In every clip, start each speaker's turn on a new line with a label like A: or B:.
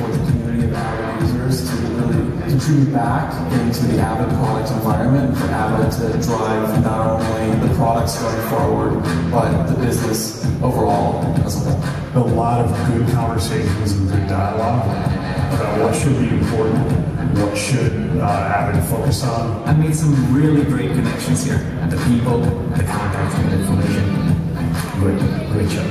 A: for the community of AVID users to really contribute back into the AVID product environment, for AVID to drive not only the products going forward, but the business overall as a whole.
B: A lot of good conversations and good dialogue about what should be important, what should AVID focus on.
C: I made some really great connections here. The people, the contacts, and the information. Great job.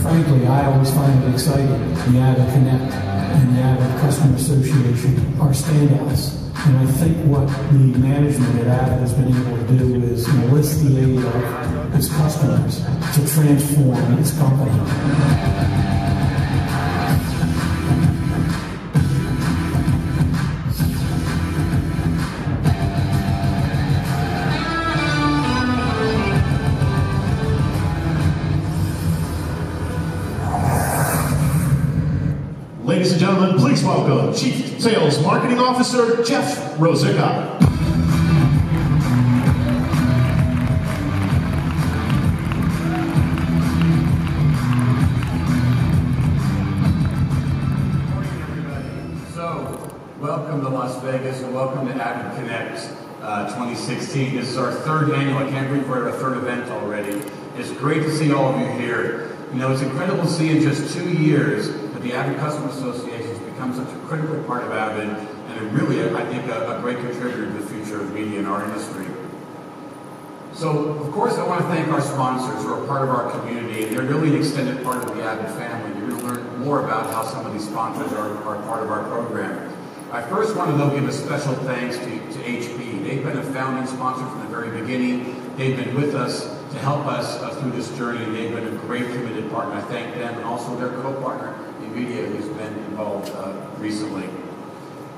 D: Frankly, I always find it exciting. The AVID Connect and the AVID Customer Association are standouts. And I think what the management at AVID has been able to do is enlist the aid of its customers to transform its company.
B: Ladies and gentlemen, please welcome Chief Sales Marketing Officer, Jeff Rosica.
E: Welcome to Las Vegas and welcome to AVID Connect 2016. This is our third annual. I can't believe we're at our third event already. It's great to see all of you here. You know, it's incredible to see in just 2 years that the AVID Customer Association has become such a critical part of AVID and really, I think, a great contributor to the future of media in our industry. So, of course, I want to thank our sponsors who are part of our community, and they're really an extended part of the AVID family. You're going to learn more about how some of these sponsors are part of our program. I first want to, though, give a special thanks to HP. They've been a founding sponsor from the very beginning. They've been with us to help us through this journey. They've been a great committed partner. I thank them and also their co-partner, AVID, who's been involved recently.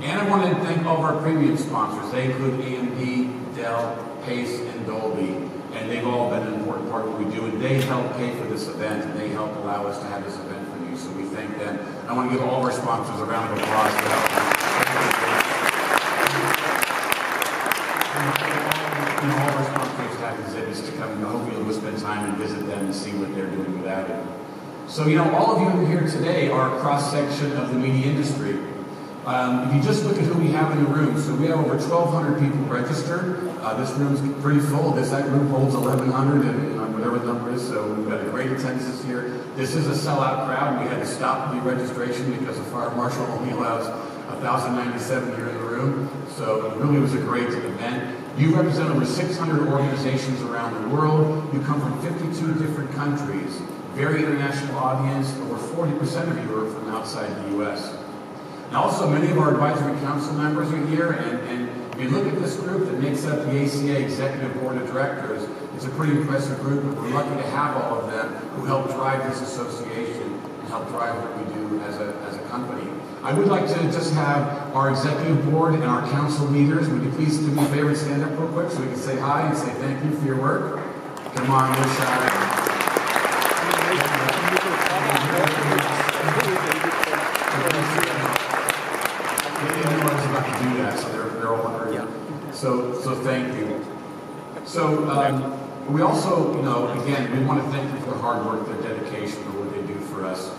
E: And I want to thank all of our premium sponsors. They include AMD, Dell, Pace, and Dolby. And they've all been an important part of what we do. And they help pay for this event, and they help allow us to have this event for you. So we thank them. I want to give all of our sponsors a round of applause for helping. All of our sponsors have exhibits to come. I hope you'll go spend time and visit them and see what they're doing with AVID. So, you know, all of you here today are a cross-section of the media industry. If you just look at who we have in the room, so we have over 1,200 people registered. This room's pretty full. That room holds 1,100 and whatever the number is, so we've got a great attendance here. This is a sellout crowd. We had to stop the registration because the fire marshal only allows 1,097 here in the room. So it really was a great event. You represent over 600 organizations around the world. You come from 52 different countries. Very international audience. Over 40% of you are from outside the U.S. And also, many of our advisory council members are here, and if you look at this group that makes up the ACA Executive Board of Directors, it's a pretty impressive group, and we're lucky to have all of them who help drive this association and help drive what we do as a company. I would like to just have our executive board and our council leaders, would you please do me a favor and stand up real quick so we can say hi and say thank you for your work. Come on, we'll shout. So thank you. So we also, you know, again, we want to thank you for the hard work, their dedication, for what they do for us.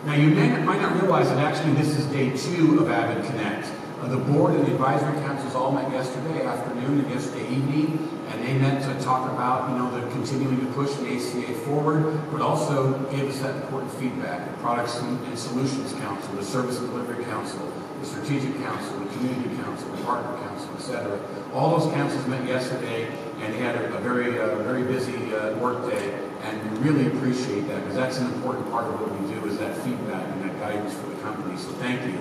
E: Now, you might not realize that actually this is day 2 of AVID Connect. The board and the advisory councils all met yesterday afternoon and yesterday evening, and they met to talk about, you know, the continuing to push the ACA forward, but also gave us that important feedback. The Products and Solutions Council, the Service and Delivery Council, the Strategic Council, the Community Council, the Partner Council, etc. All those councils met yesterday, and they had a very busy work day, and we really appreciate that, because that's an important part of what we do, is that feedback and that guidance for the company, so thank you.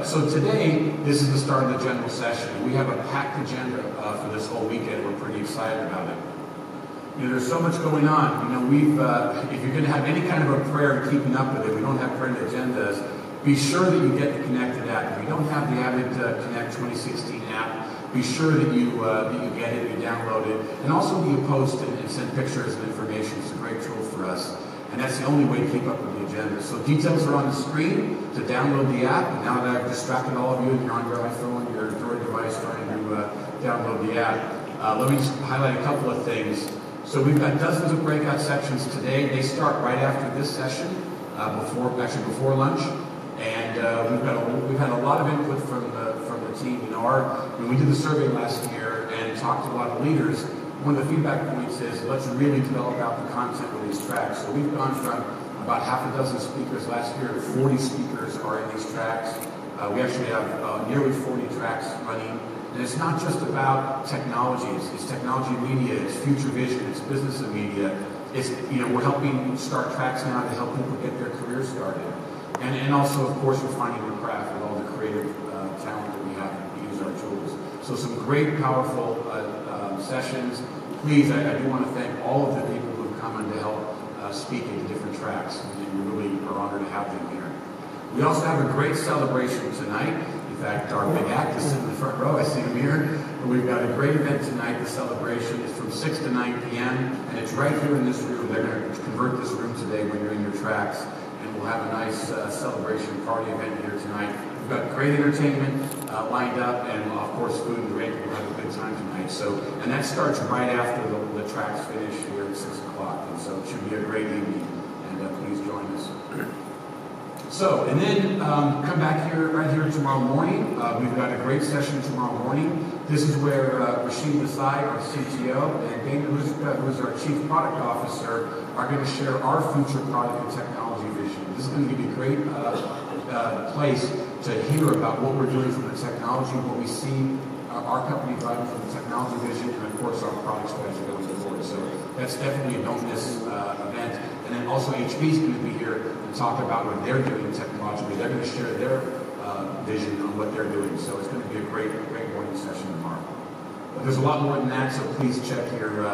E: So today, this is the start of the general session. We have a packed agenda for this whole weekend. We're pretty excited about it. You know, there's so much going on. You know, if you're going to have any kind of a prayer and keeping up with it, we don't have printed agendas. Be sure that you get the Connected app. If you don't have the AVID Connect 2016 app, be sure that you get it, you download it, and also you post and send pictures and information. It's a great tool for us. And that's the only way to keep up with the agenda. So details are on the screen to download the app. And now that I've distracted all of you, and you're on your iPhone, your Android device trying to download the app, let me just highlight a couple of things. So we've got dozens of breakout sections today. They start right after this session, before lunch. And And we've had a lot of input from the team. You know, when we did the survey last year and talked to a lot of leaders, one of the feedback points is let's really develop out the content with these tracks. So we've gone from about half a dozen speakers last year to 40 speakers are in these tracks. We actually have nearly 40 tracks running. And it's not just about technologies. It's technology and media. It's future vision. It's business and media. It's, you know, we're helping start tracks now to help people get their careers started. And also, of course, refining your craft with all the creative talent that we have to use our tools. So some great, powerful sessions. Please, I do want to thank all of the people who have come in to help speak into different tracks. And we really are honored to have them here. We also have a great celebration tonight. In fact, our big act is sitting in the front row. I see him here. We've got a great event tonight. The celebration is from 6 to 9 p.m. and it's right here in this room. They're going to convert this room today when you're in your tracks. And we'll have a nice celebration party event here tonight. We've got great entertainment lined up, and of course, food and drink. We'll have a good time tonight. And that starts right after the tracks finish here at 6 o'clock. And so it should be a great evening. And please join us. So, and then come back here, right here tomorrow morning. We've got a great session tomorrow morning. This is where Rashid Desai, our CTO, and David, who's our Chief Product Officer, are going to share our future product and technology vision. This is going to give you a great place to hear about what we're doing from the technology, what we see our company driving from the technology vision, and of course our product strategy going forward. So that's definitely a don't miss event. And then also HP is going to be here and talk about what they're doing technologically. They're going to share their vision on what they're doing. So it's going to be a great morning session tomorrow. But there's a lot more than that, so please check your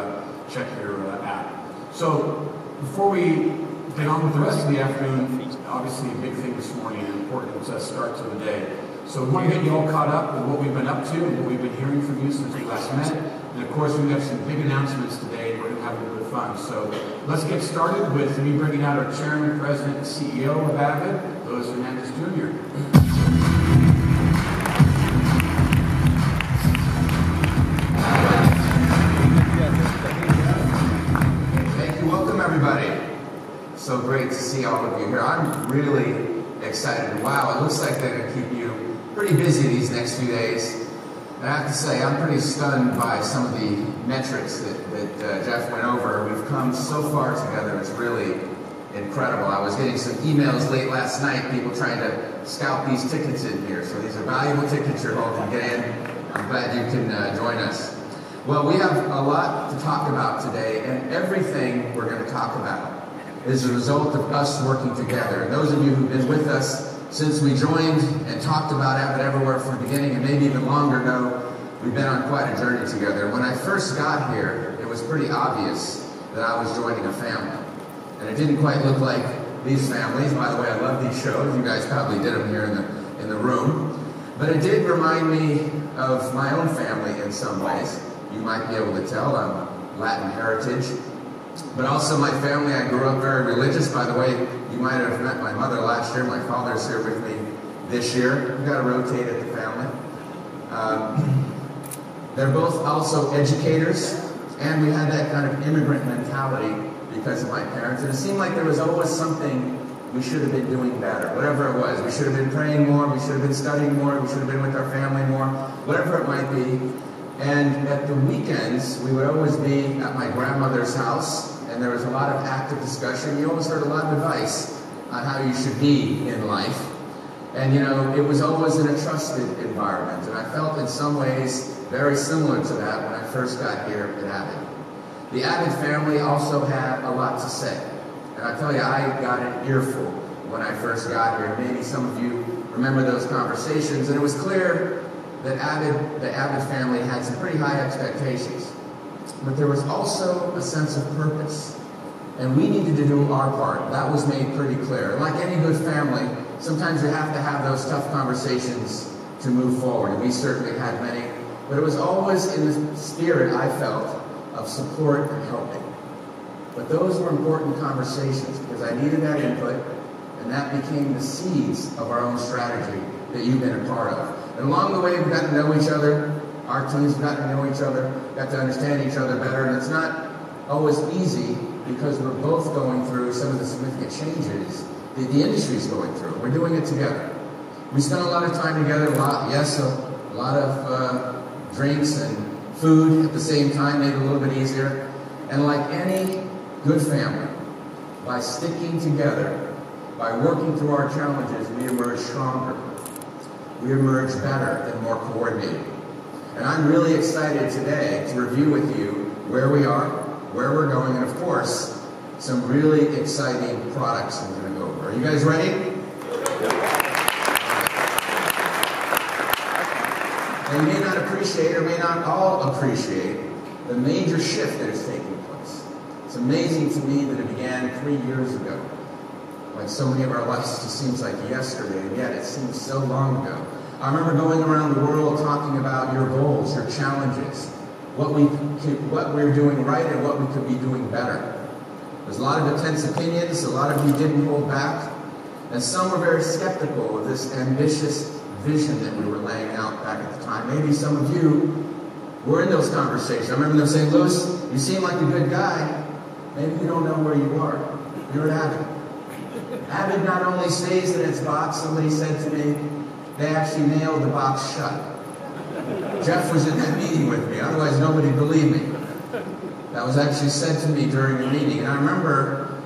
E: app. So before we get on with the rest of the afternoon, obviously a big thing this morning, an important start to the day. So we want to get you all caught up with what we've been up to and what we've been hearing from you since we last met. And of course, we have some big announcements today, and we're going to have a little bit of fun. So let's get started with me bringing out our Chairman, President, and CEO of AVID, Louis Hernandez Jr.
F: Thank you. Welcome, everybody. So great to see all of you here. I'm really excited. Wow, it looks like they're going to keep you pretty busy these next few days. And I have to say, I'm pretty stunned by some of the metrics that Jeff went over. We've come so far together. It's really incredible. I was getting some emails late last night, people trying to scout these tickets in here. So these are valuable tickets you're holding. Get in. I'm glad you can join us. Well, we have a lot to talk about today, and everything we're going to talk about is a result of us working together. And those of you who've been with us since we joined and talked about AVID Everywhere from the beginning, and maybe even longer, know we've been on quite a journey together. When I first got here, it was pretty obvious that I was joining a family. And it didn't quite look like these families. By the way, I love these shows. You guys probably did them here in the room. But it did remind me of my own family in some ways. You might be able to tell I'm Latin heritage. But also my family, I grew up very religious. By the way, you might have met my mother last year. My father's here with me this year. We've got to rotate at the family. They're both also educators, and we had that kind of immigrant mentality because of my parents. And it seemed like there was always something we should have been doing better, whatever it was. We should have been praying more, we should have been studying more, we should have been with our family more, whatever it might be. And at the weekends, we would always be at my grandmother's house, and there was a lot of active discussion. You always heard a lot of advice on how you should be in life. And you know, it was always in a trusted environment. And I felt in some ways very similar to that when I first got here at AVID. The AVID family also had a lot to say. And I tell you, I got an earful when I first got here. Maybe some of you remember those conversations. And it was clear that the AVID family had some pretty high expectations. But there was also a sense of purpose. And we needed to do our part. That was made pretty clear. And like any good family, sometimes you have to have those tough conversations to move forward. And we certainly had many. But it was always in the spirit, I felt, of support and helping. But those were important conversations because I needed that input, and that became the seeds of our own strategy that you've been a part of. And along the way, we've got to know each other. Our teams got to know each other, got to understand each other better. And it's not always easy because we're both going through some of the significant changes that the industry is going through. We're doing it together. We spent a lot of time together, a lot of drinks and food at the same time, made it a little bit easier. And like any good family, by sticking together, by working through our challenges, we emerge stronger. We emerge better and more coordinated. And I'm really excited today to review with you where we are, where we're going, and of course, some really exciting products we're going to go over. Are you guys ready? Now, you may not appreciate, or may not all appreciate, the major shift that is taking place. It's amazing to me that it began 3 years ago. Like so many of our lives, it just seems like yesterday, and yet it seems so long ago. I remember going around the world talking about your goals, your challenges, what we're doing right and what we could be doing better. There's a lot of intense opinions, a lot of you didn't hold back, and some were very skeptical of this ambitious vision that we were laying out back at the time. Maybe some of you were in those conversations. I remember them saying, Louis, you seem like a good guy. Maybe you don't know where you are. You're at AVID. AVID not only stays in its box, somebody said to me, they actually nailed the box shut. Jeff was in that meeting with me, otherwise nobody believed me. That was actually said to me during the meeting. And I remember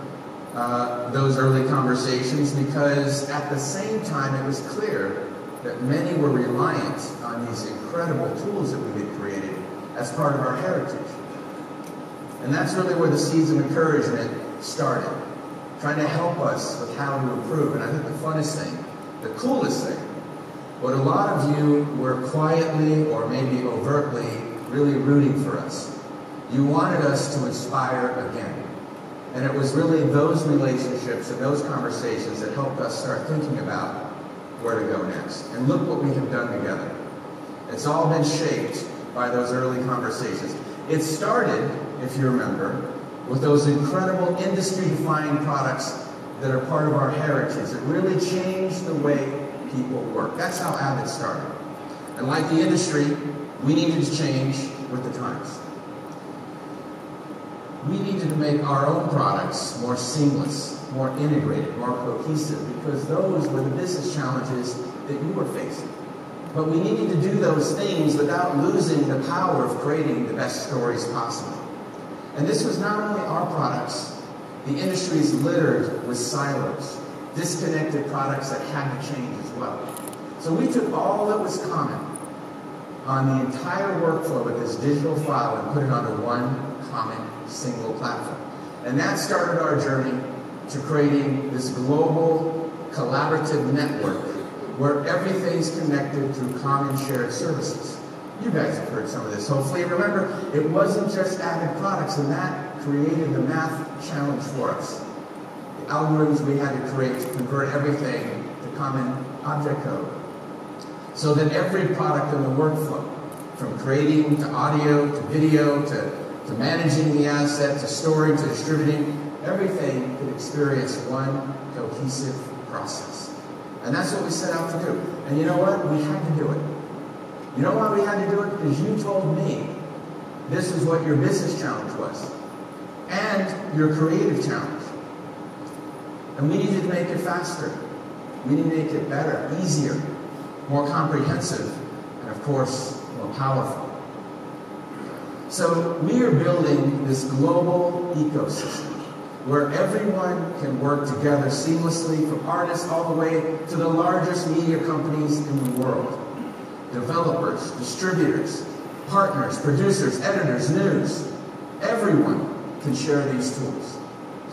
F: those early conversations because at the same time it was clear that many were reliant on these incredible tools that we had created as part of our heritage. And that's really where the seeds of encouragement started, trying to help us with how to improve. And I think the funnest thing, the coolest thing, what a lot of you were quietly or maybe overtly really rooting for us. You wanted us to inspire again. And it was really those relationships and those conversations that helped us start thinking about where to go next. And look what we have done together. It's all been shaped by those early conversations. It started, if you remember, with those incredible industry-defining products that are part of our heritage. It really changed the way people work. That's how AVID started. And like the industry, we needed to change with the times. We needed to make our own products more seamless, more integrated, more cohesive, because those were the business challenges that you were facing. But we needed to do those things without losing the power of creating the best stories possible. And this was not only our products. The industry is littered with silos, disconnected products that had to change as well. So we took all that was common on the entire workflow with this digital file and put it onto one common single platform. And that started our journey to creating this global collaborative network where everything's connected through common shared services. You guys have heard some of this, hopefully. Remember, it wasn't just AVID products, and that created the math challenge for us. The algorithms we had to create to convert everything to common object code. So that every product in the workflow, from creating to audio to video to managing the asset to storing to distributing, everything could experience one cohesive process. And that's what we set out to do. And you know what? We had to do it. You know why we had to do it? Because you told me this is what your business challenge was. And your creative challenge. And we needed to make it faster. We needed to make it better, easier, more comprehensive, and of course, more powerful. So we are building this global ecosystem where everyone can work together seamlessly, from artists all the way to the largest media companies in the world. Developers, distributors, partners, producers, editors, news. Everyone can share these tools.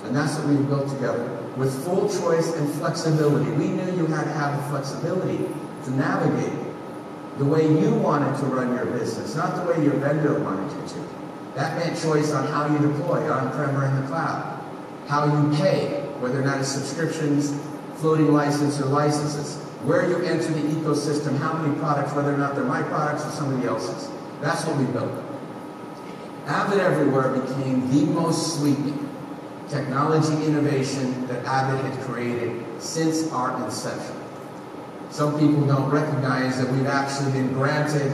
F: And that's what we've built together with full choice and flexibility. We knew you had to have the flexibility to navigate the way you wanted to run your business, not the way your vendor wanted you to. That meant choice on how you deploy, on-prem or in the cloud, how you pay, whether or not it's subscriptions, floating license, or licenses, where you enter the ecosystem, how many products, whether or not they're my products or somebody else's. That's what we built. AVID Everywhere became the most sweeping technology innovation that AVID had created since our inception. Some people don't recognize that we've actually been granted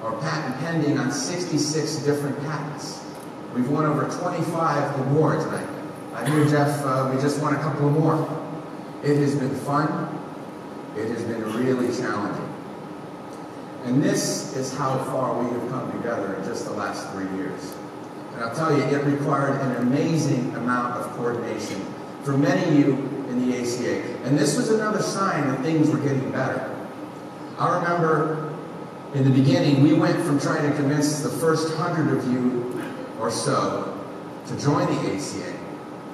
F: or patent pending on 66 different patents. We've won over 25 awards, and I hear, Jeff, we just won a couple of more. It has been fun. It has been really challenging. And this is how far we have come together in just the last 3 years. And I'll tell you, it required an amazing amount of coordination for many of you in the ACA. And this was another sign that things were getting better. I remember in the beginning, we went from trying to convince the first 100 of you or so to join the ACA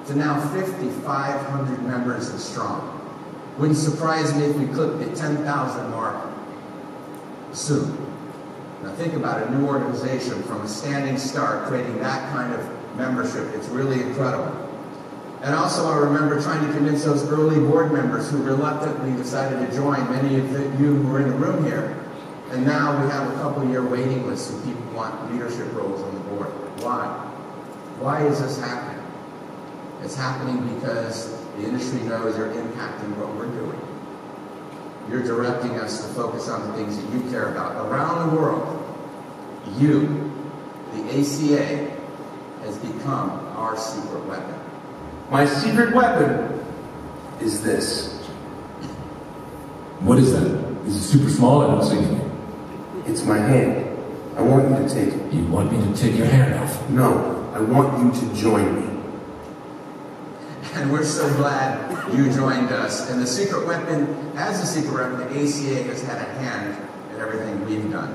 F: to now 5,500 members and strong. Wouldn't surprise me if we clipped the 10,000 mark soon. Now think about a new organization from a standing start, creating that kind of membership. It's really incredible. And also I remember trying to convince those early board members who reluctantly decided to join, many of you who are in the room here. And now we have a couple-year waiting list of people who want leadership roles on the board. Why? Why is this happening? It's happening because the industry knows you're impacting what we're doing. You're directing us to focus on the things that you care about. Around the world, you, the ACA, has become our secret weapon.
G: My secret weapon is this.
H: What is that? Is it super small? I don't see anything.
G: It's my hand. I want you to take it.
H: You want me to take your hand off?
G: No, I want you to join me.
F: And we're so glad you joined us. And the secret weapon, as a secret weapon, the ACA has had a hand in everything we've done.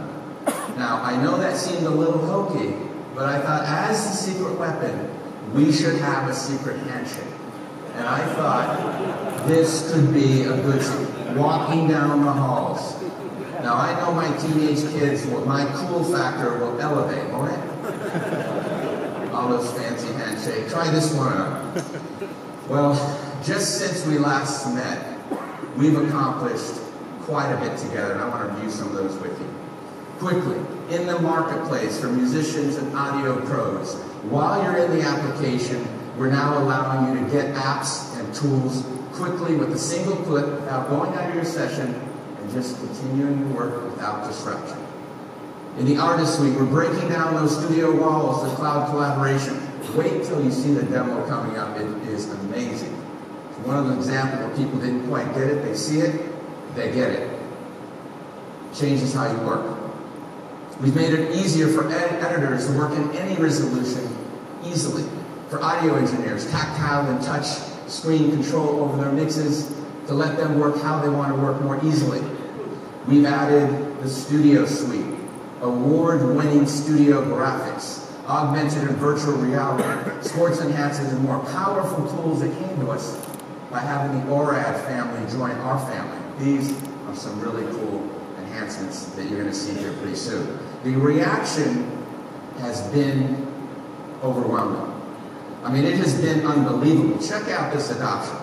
F: Now, I know that seemed a little hokey, but I thought as the secret weapon, we should have a secret handshake. And I thought this could be a good walking down the halls. Now, I know my teenage kids, my cool factor will elevate, won't it? All those fancy handshakes. Try this one out. Well, just since we last met, we've accomplished quite a bit together, and I want to review some of those with you. Quickly, in the marketplace for musicians and audio pros, while you're in the application, we're now allowing you to get apps and tools quickly with a single click without going out of your session and just continuing to work without disruption. In the Artist Suite, we're breaking down those studio walls with cloud collaboration. Wait till you see the demo coming up. It is amazing. It's one of the examples where people didn't quite get it. They see it, they get it. Changes how you work. We've made it easier for editors to work in any resolution easily. For audio engineers, tactile and touch screen control over their mixes to let them work how they want to work more easily. We've added the Studio Suite, award-winning studio graphics, augmented and virtual reality, sports enhancers, and more powerful tools that came to us by having the ORAD family join our family. These are some really cool enhancements that you're going to see here pretty soon. The reaction has been overwhelming. I mean, it has been unbelievable. Check out this adoption.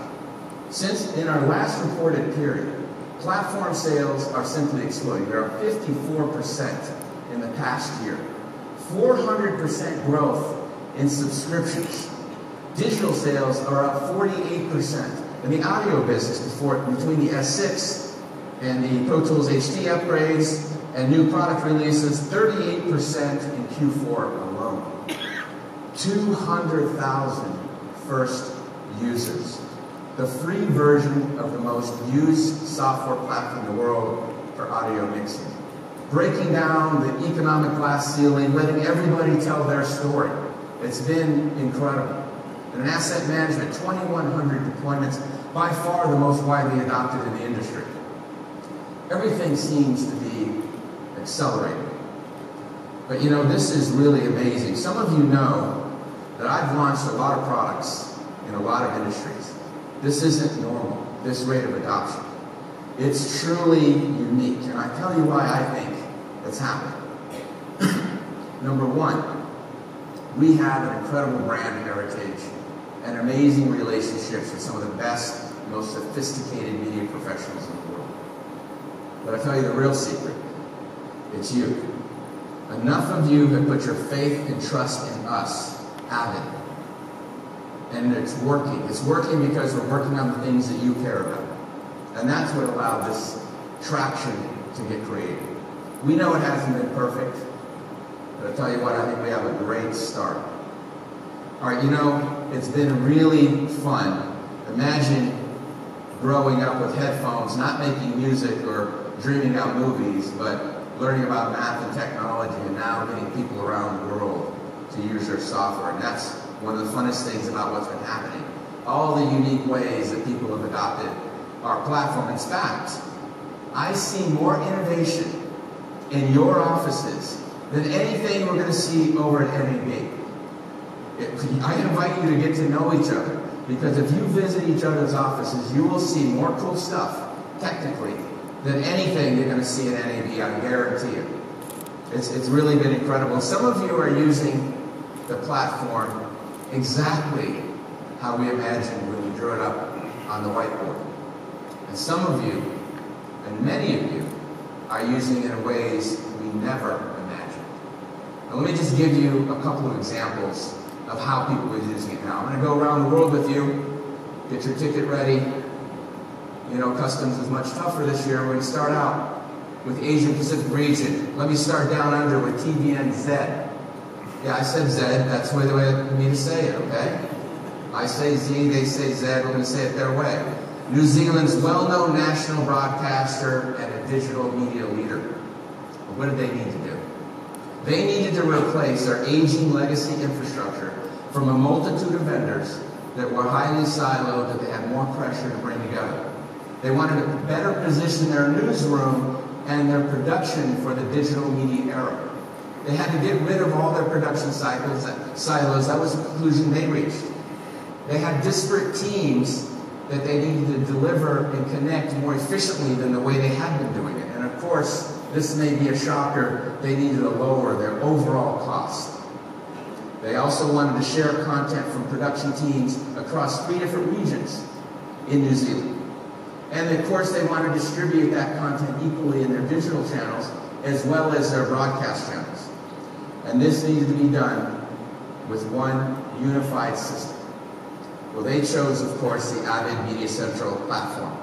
F: Since in our last reported period, platform sales are simply exploding. There are 54% in the past year. 400% growth in subscriptions. Digital sales are up 48%. In the audio business, between the S6 and the Pro Tools HD upgrades and new product releases, 38% in Q4 alone. 200,000 first users. The free version of the most used software platform in the world for audio mixing. Breaking down the economic glass ceiling, letting everybody tell their story. It's been incredible. And in asset management, 2,100 deployments, by far the most widely adopted in the industry. Everything seems to be accelerating. But you know, this is really amazing. Some of you know that I've launched a lot of products in a lot of industries. This isn't normal, this rate of adoption. It's truly unique, and I tell you why I think it's happening. Number one, we have an incredible brand heritage and amazing relationships with some of the best, most sophisticated media professionals in the world. But I tell you the real secret, it's you. Enough of you have put your faith and trust in us, AVID. And it's working. It's working because we're working on the things that you care about. And that's what allowed this traction to get created. We know it hasn't been perfect, but I'll tell you what, I think we have a great start. All right, you know, it's been really fun. Imagine growing up with headphones, not making music or dreaming out movies, but learning about math and technology, and now getting people around the world to use their software. And that's one of the funnest things about what's been happening. All the unique ways that people have adopted our platform. In fact, I see more innovation in your offices than anything we're going to see over at NAB. I invite you to get to know each other, because if you visit each other's offices, you will see more cool stuff, technically, than anything you're going to see at NAB, I guarantee you. It's really been incredible. Some of you are using the platform exactly how we imagined when we drew it up on the whiteboard. And some of you, and many of you, are using it in ways we never imagined. Now let me just give you a couple of examples of how people are using it now. I'm going to go around the world with you, get your ticket ready. You know, customs is much tougher this year. We're going to start out with Asia Pacific region. Let me start down under with TVNZ. Yeah, I said Z. That's the way they want me to say it, okay? I say Z, they say Z. We're going to say it their way. New Zealand's well-known national broadcaster and a digital media leader. What did they need to do? They needed to replace their aging legacy infrastructure from a multitude of vendors that were highly siloed, that they had more pressure to bring together. They wanted to better position their newsroom and their production for the digital media era. They had to get rid of all their production silos. That was the conclusion they reached. They had disparate teams that they needed to deliver and connect more efficiently than the way they had been doing it. And of course, this may be a shocker, they needed to lower their overall cost. They also wanted to share content from production teams across 3 different regions in New Zealand. And of course, they want to distribute that content equally in their digital channels as well as their broadcast channels. And this needed to be done with one unified system. Well, they chose, of course, the AVID Media Central platform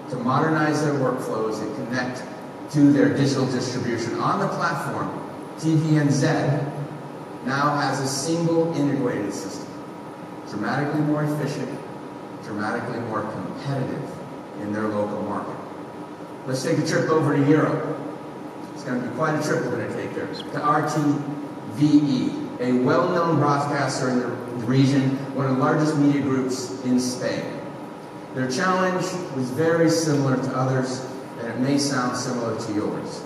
F: to modernize their workflows and connect to their digital distribution. On the platform, TVNZ now has a single integrated system, dramatically more efficient, dramatically more competitive in their local market. Let's take a trip over to Europe. It's going to be quite a trip we're going to take there. To RTVE, a well-known broadcaster in the region, one of the largest media groups in Spain. Their challenge was very similar to others, and it may sound similar to yours.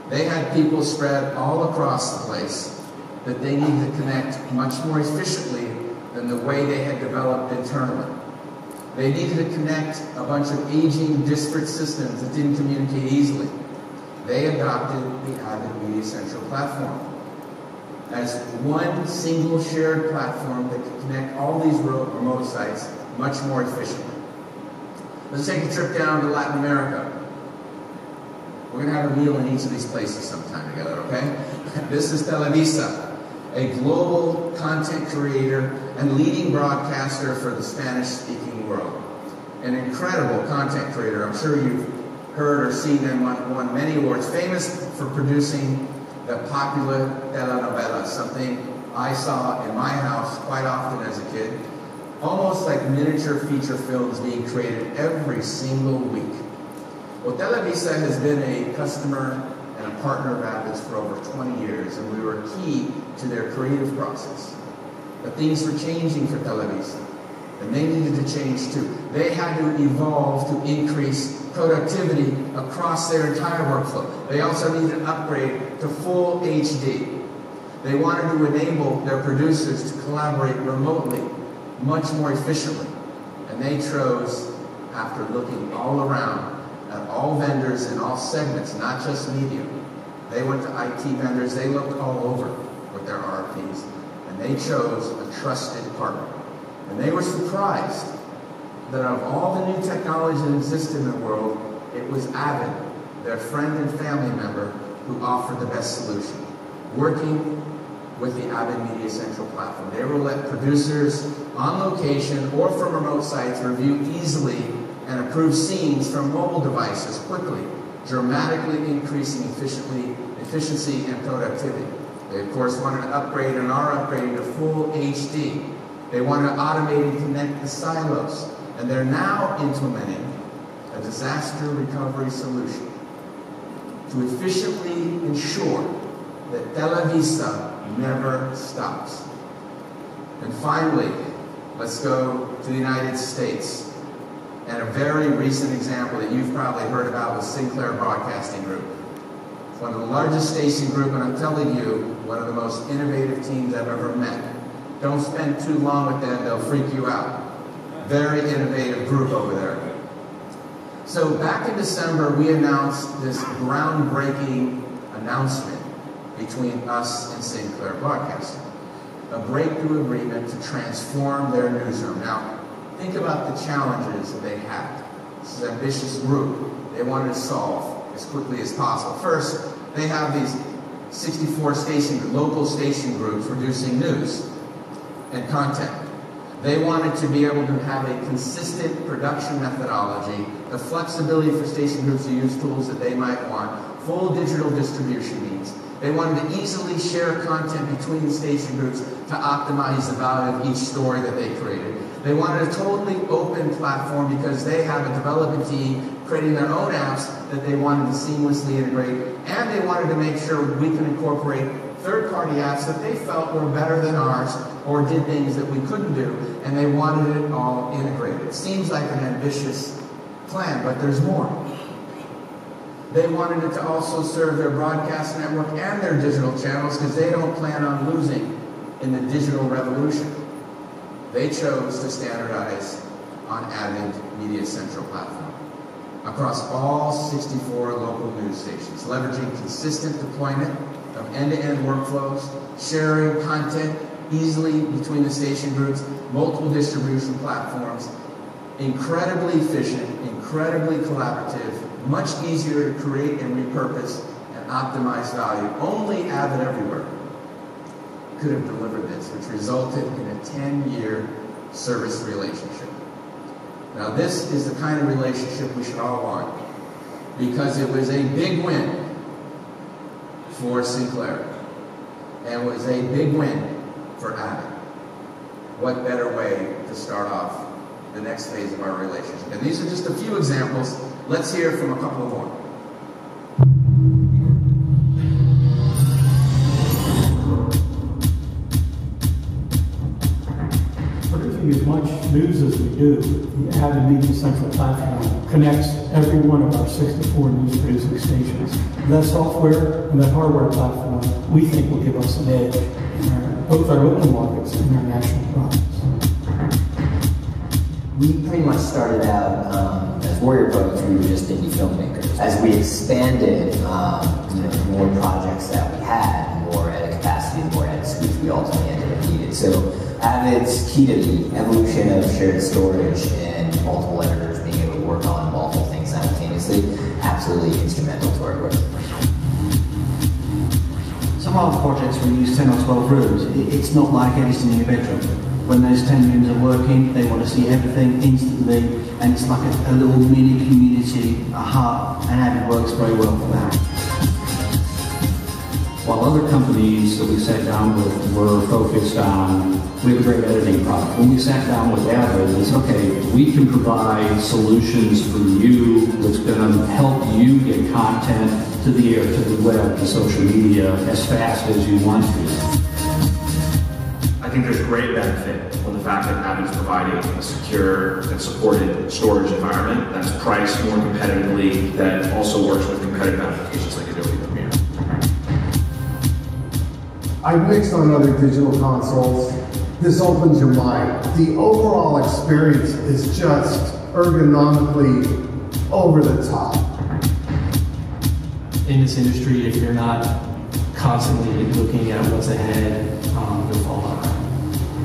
F: They had people spread all across the place that they needed to connect much more efficiently than the way they had developed internally. They needed to connect a bunch of aging, disparate systems that didn't communicate easily. They adopted the AVID Media Central platform as one single shared platform that could connect all these remote sites much more efficiently. Let's take a trip down to Latin America. We're going to have a meal in each of these places sometime together, okay? This is Televisa, a global content creator and leading broadcaster for the Spanish-speaking world. An incredible content creator. I'm sure you've heard or seen them won many awards. Famous for producing the popular telenovela, something I saw in my house quite often as a kid. Almost like miniature feature films being created every single week. Well, Televisa has been a customer and a partner of AVID's for over 20 years, and we were key to their creative process. But things were changing for Televisa, and they needed to change too. They had to evolve to increase productivity across their entire workflow. They also needed an upgrade to full HD. They wanted to enable their producers to collaborate remotely much more efficiently. And they chose, after looking all around at all vendors in all segments, not just media, they went to IT vendors, they looked all over with their RFPs, and they chose a trusted partner. And they were surprised that of all the new technology that existed in the world, it was AVID, their friend and family member, who offered the best solution. Working with the AVID Media Central platform, they will let producers on location or from remote sites review easily and approve scenes from mobile devices quickly, dramatically increasing efficiency and productivity. They, of course, wanted to upgrade and are upgrading to full HD. They wanted to automate and connect the silos. And they're now implementing a disaster recovery solution to efficiently ensure that Bella Vista never stops. And finally, let's go to the United States. And a very recent example that you've probably heard about was Sinclair Broadcasting Group. It's one of the largest station group, and I'm telling you, one of the most innovative teams I've ever met. Don't spend too long with them, they'll freak you out. Very innovative group over there. So back in December, we announced this groundbreaking announcement between us and Sinclair Broadcasting. A breakthrough agreement to transform their newsroom. Now, think about the challenges that they had. This is an ambitious group they wanted to solve as quickly as possible. First, they have these 64 local station groups producing news and content. They wanted to be able to have a consistent production methodology, the flexibility for station groups to use tools that they might want, full digital distribution needs. They wanted to easily share content between the station groups to optimize the value of each story that they created. They wanted a totally open platform because they have a development team creating their own apps that they wanted to seamlessly integrate, and they wanted to make sure we can incorporate third-party apps that they felt were better than ours or did things that we couldn't do, and they wanted it all integrated. It seems like an ambitious plan, but there's more. They wanted it to also serve their broadcast network and their digital channels because they don't plan on losing in the digital revolution. They chose to standardize on AVID Media Central platform across all 64 local news stations, leveraging consistent deployment of end-to-end workflows, sharing content easily between the station groups, multiple distribution platforms, incredibly efficient, incredibly collaborative, much easier to create and repurpose and optimize value. Only AVID Everywhere could have delivered this, which resulted in a 10-year service relationship. Now this is the kind of relationship we should all want because it was a big win for Sinclair and was a big win for AVID. What better way to start off the next phase of our relationship? And these are just a few examples. Let's hear from a couple more.
D: Producing as much news as we do, the AVID Media Central platform connects every one of our 64 news-producing stations. That software and that hardware platform, we think, will give us an edge in both our local markets and our national products.
I: We pretty much started out as Warrior Products. We were just indie filmmakers. As we expanded, the more projects that we had, the more edit capacity, the more edit speeds we ultimately ended up needed. So AVID's key to the evolution of shared storage and multiple editors being able to work on multiple things simultaneously, absolutely instrumental to our growth.
J: Some of our projects we use 10 or 12 rooms. It's not like editing in your bedroom. When those 10 rooms are working, they want to see everything instantly, and it's like a little mini community, a hub, and AVID works very well for that.
K: While other companies that we sat down with were focused on, we have a great editing product. When we sat down with AVID, it's okay, we can provide solutions for you that's going to help you get content to the air, to the web, to social media as fast as you want to.
L: I think there's great benefit from the fact that AVID is providing a secure and supported storage environment that's priced more competitively, that also works with competitive applications like Adobe Premiere.
M: I've mixed on other digital consoles. This opens your mind. The overall experience is just ergonomically over the top.
N: In this industry, if you're not constantly looking at what's ahead, you'll fall behind.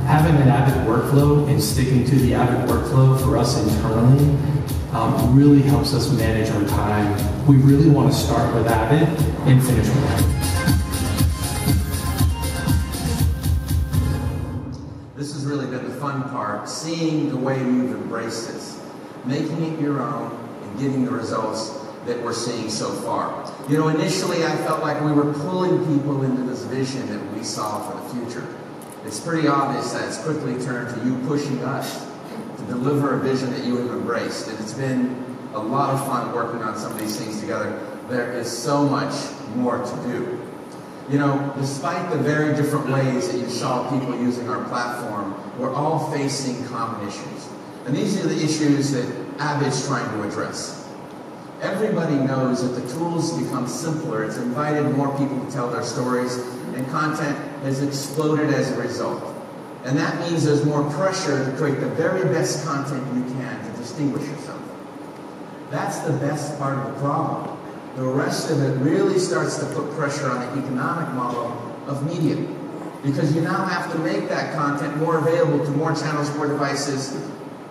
N: Having an AVID workflow and sticking to the AVID workflow for us internally really helps us manage our time. We really want to start with AVID and finish with AVID.
F: This has really been the fun part, seeing the way you've embraced this, making it your own, and getting the results that we're seeing so far. You know, initially I felt like we were pulling people into this vision that we saw for the future. It's pretty obvious that it's quickly turned to you pushing us to deliver a vision that you have embraced. And it's been a lot of fun working on some of these things together. There is so much more to do. You know, despite the very different ways that you saw people using our platform, we're all facing common issues. And these are the issues that AVID's trying to address. Everybody knows that the tools become simpler. It's invited more people to tell their stories, and content has exploded as a result. And that means there's more pressure to create the very best content you can to distinguish yourself. That's the best part of the problem. The rest of it really starts to put pressure on the economic model of media, because you now have to make that content more available to more channels, more devices,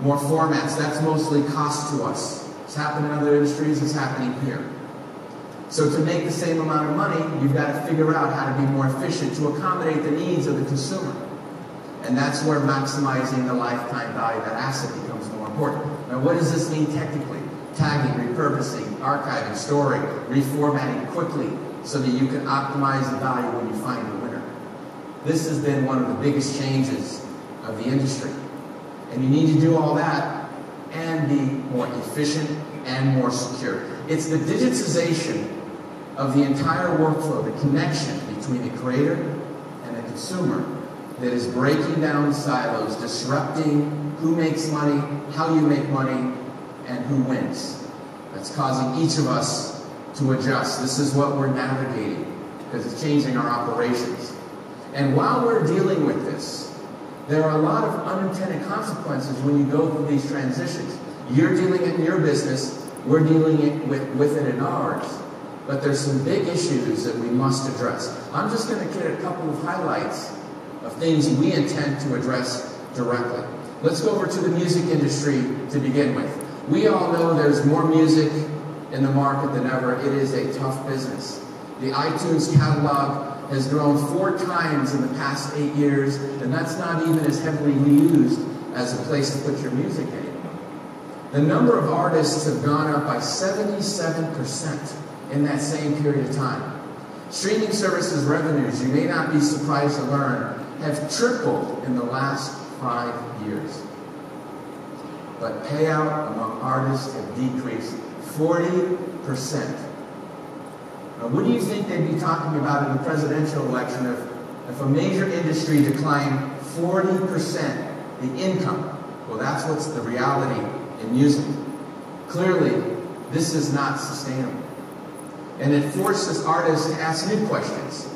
F: more formats. That's mostly cost to us. It's happening in other industries, it's happening here. So to make the same amount of money, you've got to figure out how to be more efficient to accommodate the needs of the consumer. And that's where maximizing the lifetime value of that asset becomes more important. Now, what does this mean technically? Tagging, repurposing, archiving, storing, reformatting quickly so that you can optimize the value when you find the winner. This has been one of the biggest changes of the industry. And you need to do all that and be more efficient and more secure. It's the digitization of the entire workflow, the connection between the creator and the consumer, that is breaking down silos, disrupting who makes money, how you make money, and who wins. That's causing each of us to adjust. This is what we're navigating, because it's changing our operations. And while we're dealing with this, there are a lot of unintended consequences when you go through these transitions. You're dealing it in your business, we're dealing it with it in ours. But there's some big issues that we must address. I'm just going to get a couple of highlights of things we intend to address directly. Let's go over to the music industry to begin with. We all know there's more music in the market than ever. It is a tough business. The iTunes catalog has grown 4 times in the past 8 years, and that's not even as heavily used as a place to put your music anymore. The number of artists have gone up by 77% in that same period of time. Streaming services revenues, you may not be surprised to learn, have tripled in the last 5 years. But payout among artists have decreased 40%. Now, what do you think they'd be talking about in the presidential election if a major industry declined 40% the income? Well, that's what's the reality in music. Clearly, this is not sustainable. And it forces artists to ask new questions.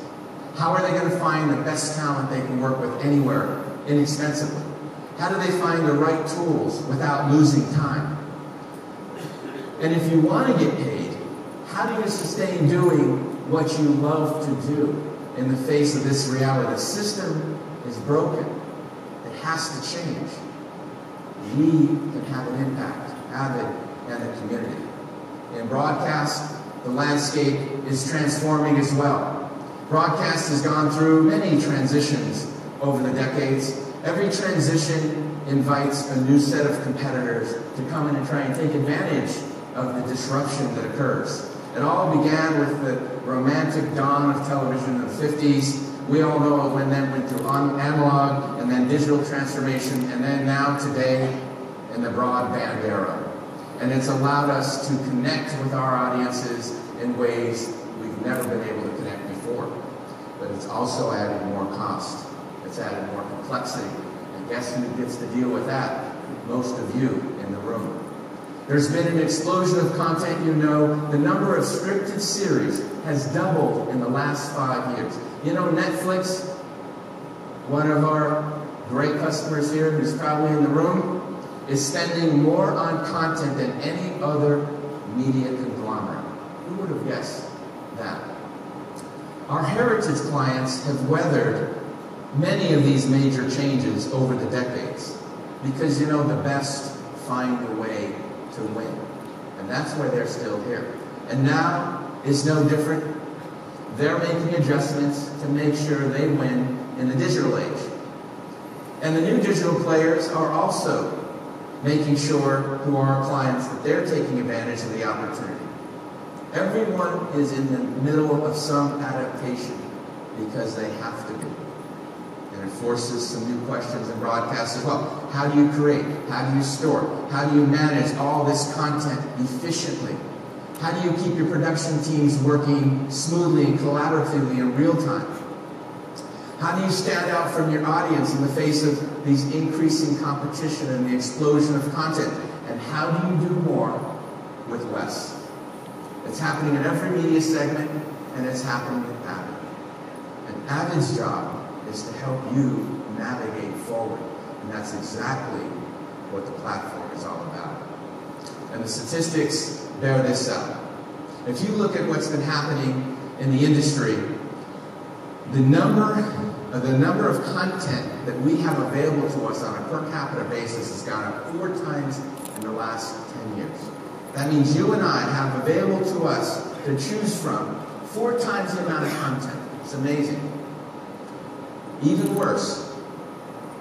F: How are they going to find the best talent they can work with anywhere, inexpensively? How do they find the right tools without losing time? And if you want to get paid, how do you sustain doing what you love to do in the face of this reality? The system is broken. It has to change. We can have an impact, AVID and the community. In broadcast, the landscape is transforming as well. Broadcast has gone through many transitions over the decades. Every transition invites a new set of competitors to come in and try and take advantage of the disruption that occurs. It all began with the romantic dawn of television in the 50s. We all know it went through analog and then digital transformation, and then now today in the broadband era. And it's allowed us to connect with our audiences in ways we've never been able to connect before. But it's also added more cost. It's added more complexity. And guess who gets to deal with that? Most of you in the room. There's been an explosion of content, you know. The number of scripted series has doubled in the last 5 years. You know, Netflix, one of our great customers here who's probably in the room, is spending more on content than any other media conglomerate. Who would have guessed that? Our heritage clients have weathered many of these major changes over the decades because, you know, the best find a way to win. And that's why they're still here. And now is no different. They're making adjustments to make sure they win in the digital age. And the new digital players are also making sure, who are our clients, that they're taking advantage of the opportunity. Everyone is in the middle of some adaptation because they have to be. And it forces some new questions in broadcast as well. How do you create? How do you store? How do you manage all this content efficiently? How do you keep your production teams working smoothly and collaboratively in real time? How do you stand out from your audience in the face of these increasing competition and the explosion of content? And how do you do more with less? It's happening in every media segment, and it's happening at AVID. And AVID's job is to help you navigate forward. And that's exactly what the platform is all about. And the statistics bear this out. If you look at what's been happening in the industry, the number of content that we have available to us on a per capita basis has gone up 4 times in the last 10 years. That means you and I have available to us to choose from 4 times the amount of content. It's amazing. Even worse,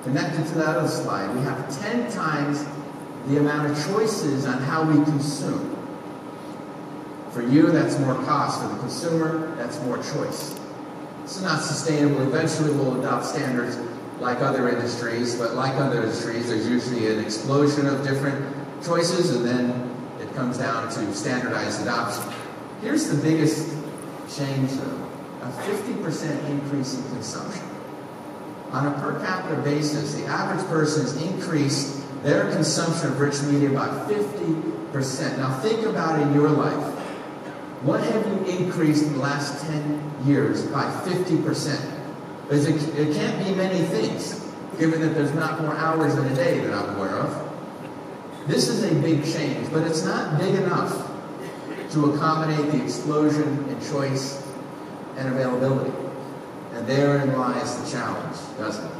F: connected to that other slide, we have 10 times the amount of choices on how we consume. For you, that's more cost. For the consumer, that's more choice. This is not sustainable. Eventually, we'll adopt standards like other industries, but like other industries, there's usually an explosion of different choices, and then it comes down to standardized adoption. Here's the biggest change, though, a 50% increase in consumption. On a per capita basis, the average person has increased their consumption of rich media by 50%. Now think about in your life. What have you increased in the last 10 years by 50%? It can't be many things, given that there's not more hours in a day that I'm aware of. This is a big change, but it's not big enough to accommodate the explosion in choice and availability. And therein lies the challenge, doesn't it?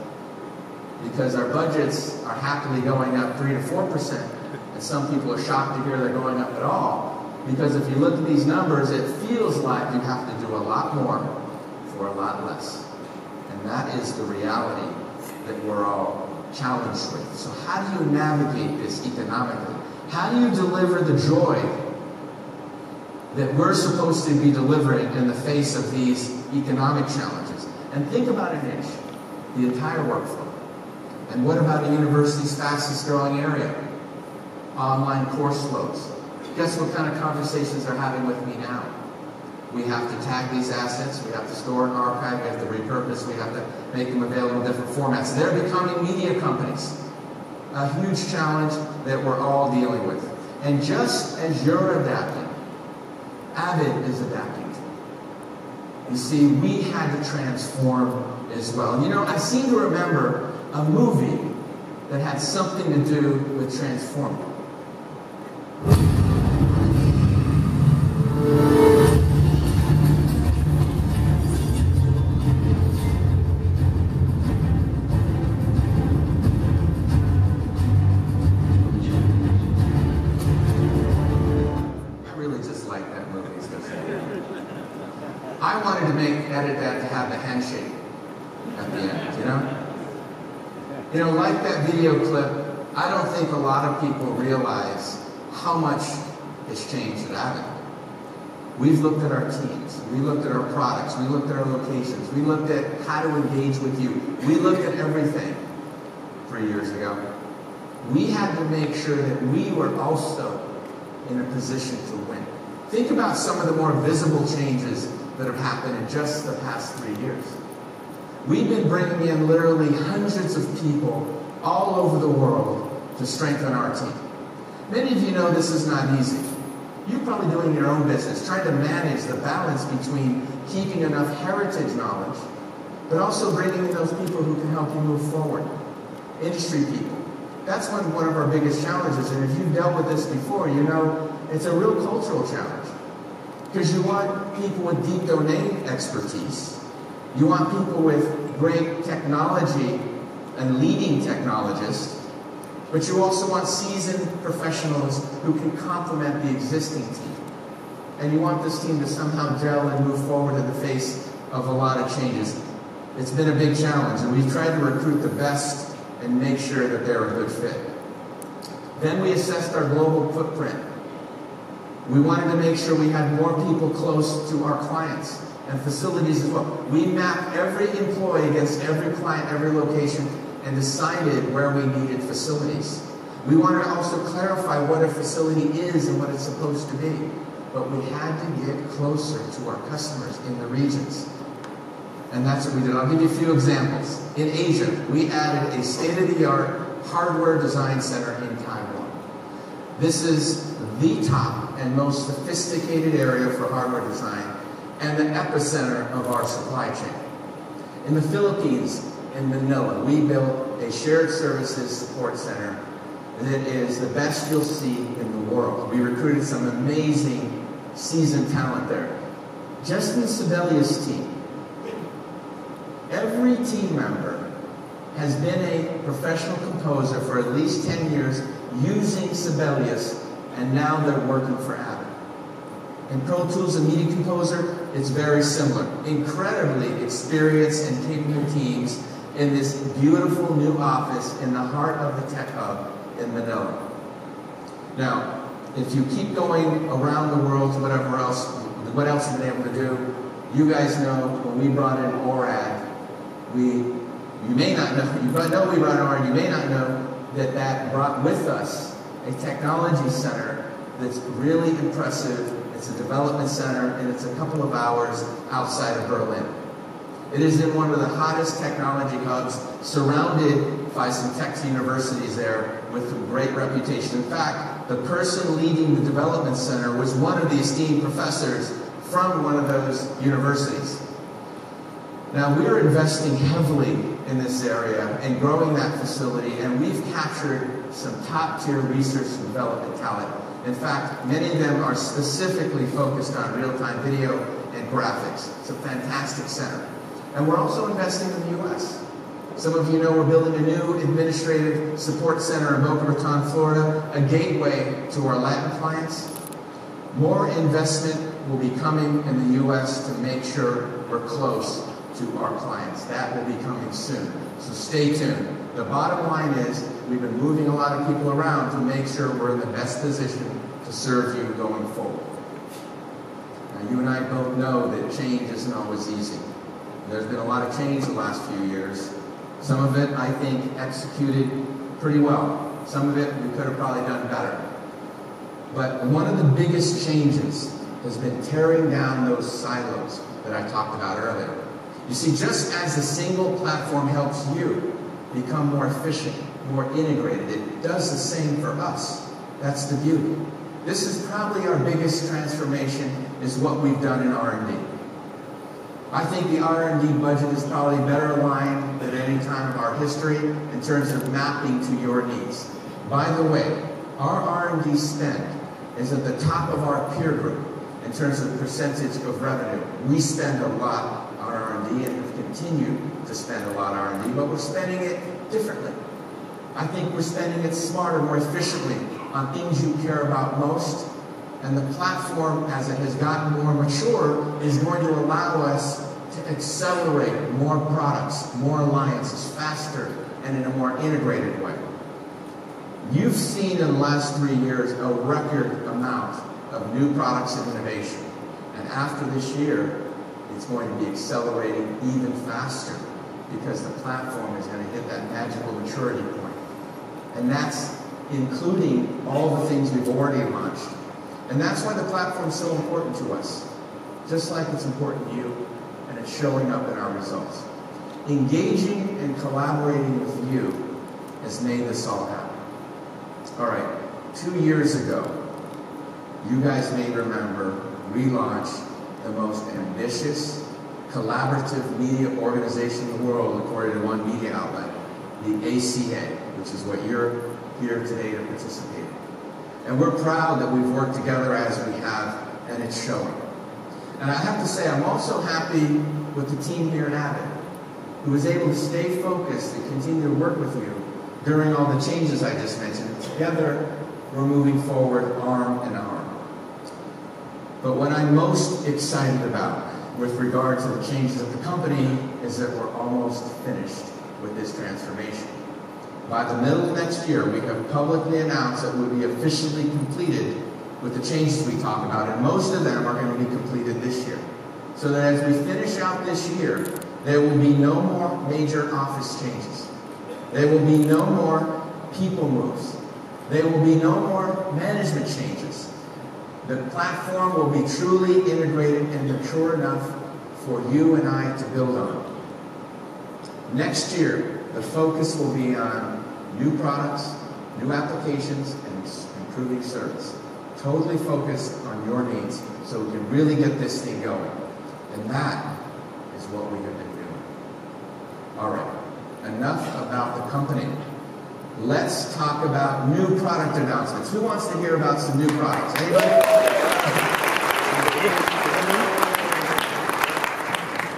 F: Because our budgets are happily going up 3 to 4%, and some people are shocked to hear they're going up at all. Because if you look at these numbers, it feels like you have to do a lot more for a lot less. And that is the reality that we're all challenged with. So how do you navigate this economically? How do you deliver the joy that we're supposed to be delivering in the face of these economic challenges? And think about it, Niche, the entire workflow. And what about a university's fastest growing area? Online course flows. Guess what kind of conversations they're having with me now? We have to tag these assets, we have to store and archive, we have to repurpose, we have to make them available in different formats. They're becoming media companies. A huge challenge that we're all dealing with. And just as you're adapting, AVID is adapting. You see, we had to transform as well. And you know, I seem to remember a movie that had something to do with transforming. I wanted to edit that to have the handshake at the end, you know? You know, like that video clip, I don't think a lot of people realize how much has changed at AVID. We've looked at our teams, we looked at our products, we looked at our locations, we looked at how to engage with you, we looked at everything 3 years ago. We had to make sure that we were also in a position to win. Think about some of the more visible changes that have happened in just the past 3 years. We've been bringing in literally hundreds of people all over the world to strengthen our team. Many of you know this is not easy. You're probably doing your own business, trying to manage the balance between keeping enough heritage knowledge, but also bringing in those people who can help you move forward. Industry people. That's one of our biggest challenges, and if you've dealt with this before, you know it's a real cultural challenge. Because you want people with deep domain expertise. You want people with great technology and leading technologists. But you also want seasoned professionals who can complement the existing team. And you want this team to somehow gel and move forward in the face of a lot of changes. It's been a big challenge, and we've tried to recruit the best and make sure that they're a good fit. Then we assessed our global footprint. We wanted to make sure we had more people close to our clients and facilities as well. We mapped every employee against every client, every location, and decided where we needed facilities. We wanted to also clarify what a facility is and what it's supposed to be. But we had to get closer to our customers in the regions. And that's what we did. I'll give you a few examples. In Asia, we added a state-of-the-art hardware design center in Taiwan. This is the top and most sophisticated area for hardware design and the epicenter of our supply chain. In the Philippines, in Manila, we built a shared services support center that is the best you'll see in the world. We recruited some amazing seasoned talent there. Justin Sibelius' team, every team member has been a professional composer for at least 10 years using Sibelius, and now they're working for AVID. In Pro Tools and Media Composer, it's very similar. Incredibly experienced and capable teams in this beautiful new office in the heart of the Tech Hub in Manila. Now, if you keep going around the world to whatever else, what else we've been able to do, you guys know when we brought in ORAD, you may not know, you know we brought in ORAD, you may not know that brought with us a technology center that's really impressive. It's a development center, and it's a couple of hours outside of Berlin. It is in one of the hottest technology hubs, surrounded by some tech universities there with a great reputation. In fact, the person leading the development center was one of the esteemed professors from one of those universities. Now, we are investing heavily in this area and growing that facility, and we've captured some top-tier research and development talent. In fact, many of them are specifically focused on real-time video and graphics. It's a fantastic center. And we're also investing in the U.S. Some of you know we're building a new administrative support center in Boca Raton, Florida, a gateway to our Latin clients. More investment will be coming in the U.S. to make sure we're close to our clients. That will be coming soon. So stay tuned. The bottom line is we've been moving a lot of people around to make sure we're in the best position to serve you going forward. Now, you and I both know that change isn't always easy. There's been a lot of change the last few years. Some of it, I think, executed pretty well. Some of it, we could have probably done better. But one of the biggest changes has been tearing down those silos that I talked about earlier. You see, just as a single platform helps you become more efficient, more integrated, it does the same for us. That's the beauty. This is probably our biggest transformation, is what we've done in R&D. I think the R&D budget is probably better aligned than any time of our history in terms of mapping to your needs. By the way, our R&D spend is at the top of our peer group in terms of percentage of revenue. We spend a lot on R&D and have continued to spend a lot on R&D, but we're spending it differently. I think we're spending it smarter, more efficiently on things you care about most. And the platform, as it has gotten more mature, is going to allow us to accelerate more products, more alliances, faster, and in a more integrated way. You've seen in the last 3 years a record amount of new products and innovation. And after this year, it's going to be accelerating even faster because the platform is going to hit that magical maturity point. And that's including all the things we've already launched. And that's why the platform is so important to us, just like it's important to you, and it's showing up in our results. Engaging and collaborating with you has made this all happen. All right, 2 years ago, you guys may remember we launched the most ambitious, collaborative media organization in the world, according to one media outlet, the ACA, which is what you're here today to participate in. And we're proud that we've worked together as we have, and it's showing. And I have to say, I'm also happy with the team here at AVID, who was able to stay focused and continue to work with you during all the changes I just mentioned. Together, we're moving forward arm in arm. But what I'm most excited about with regard to the changes of the company is that we're almost finished with this transformation. By the middle of next year, we have publicly announced that we'll be officially completed with the changes we talk about, and most of them are going to be completed this year. So that as we finish out this year, there will be no more major office changes. There will be no more people moves. There will be no more management changes. The platform will be truly integrated and mature enough for you and I to build on. Next year, the focus will be on new products, new applications, and improving service. Totally focused on your needs so we can really get this thing going. And that is what we have been doing. All right, enough about the company. Let's talk about new product announcements. Who wants to hear about some new products? Anybody?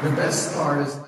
F: The best part is